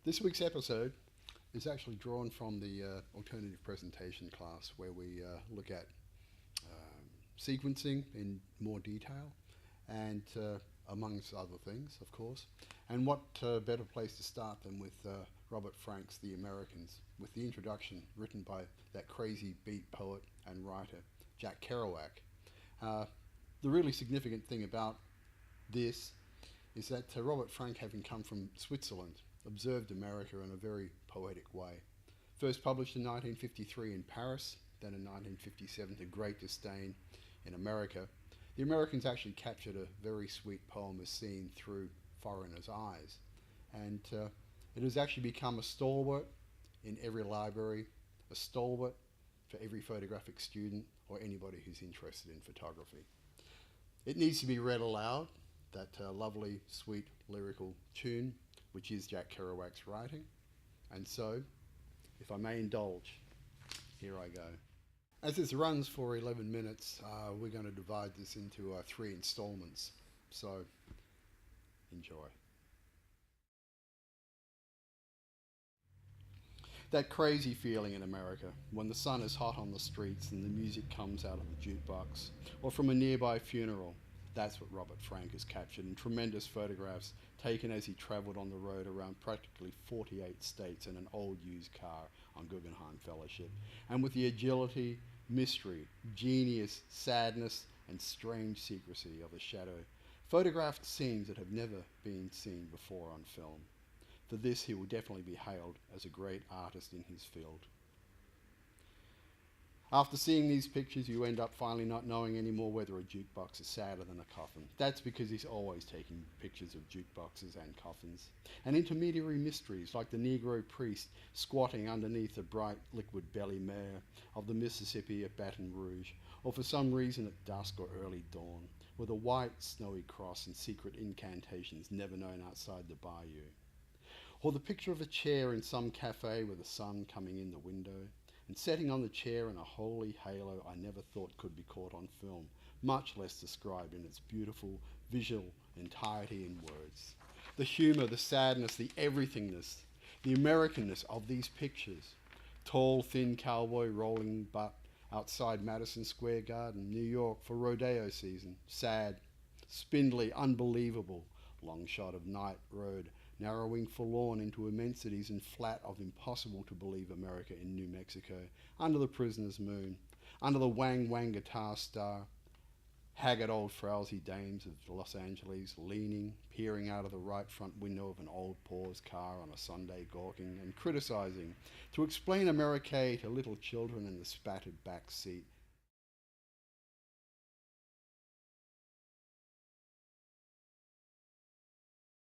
This week's episode is actually drawn from the alternative presentation class where we look at sequencing in more detail and amongst other things, of course. And what better place to start than with Robert Frank's The Americans, with the introduction written by that crazy beat poet and writer, Jack Kerouac. The really significant thing about this is that Robert Frank, having come from Switzerland, observed America in a very poetic way. First published in 1953 in Paris, then in 1957 to great disdain in America, the Americans actually captured a very sweet poem as seen through foreigners' eyes. And it has actually become a stalwart in every library, a stalwart for every photographic student or anybody who's interested in photography. It needs to be read aloud, that lovely, sweet, lyrical tune, which is Jack Kerouac's writing. And so, if I may indulge, here I go. As this runs for 11 minutes, we're going to divide this into 3 installments. So, enjoy. That crazy feeling in America when the sun is hot on the streets and the music comes out of the jukebox or from a nearby funeral. That's what Robert Frank has captured in tremendous photographs taken as he travelled on the road around practically 48 states in an old used car on Guggenheim Fellowship, and with the agility, mystery, genius, sadness and strange secrecy of the shadow, photographed scenes that have never been seen before on film. For this he will definitely be hailed as a great artist in his field. After seeing these pictures, you end up finally not knowing anymore whether a jukebox is sadder than a coffin. That's because he's always taking pictures of jukeboxes and coffins. And intermediary mysteries like the Negro priest squatting underneath the bright liquid belly mare of the Mississippi at Baton Rouge, or for some reason at dusk or early dawn, with a white snowy cross and secret incantations never known outside the bayou. Or the picture of a chair in some cafe with the sun coming in the window, and setting on the chair in a holy halo I never thought could be caught on film, much less described in its beautiful visual entirety in words. The humour, the sadness, the everythingness, the Americanness of these pictures. Tall, thin cowboy rolling butt outside Madison Square Garden, New York for rodeo season. Sad, spindly, unbelievable. Long shot of night road, narrowing forlorn into immensities and flat of impossible to believe America in New Mexico, under the prisoner's moon, under the wang wang guitar star, haggard old frowsy dames of Los Angeles leaning, peering out of the right front window of an old Paws car on a Sunday gawking and criticizing, to explain America to little children in the spattered back seat,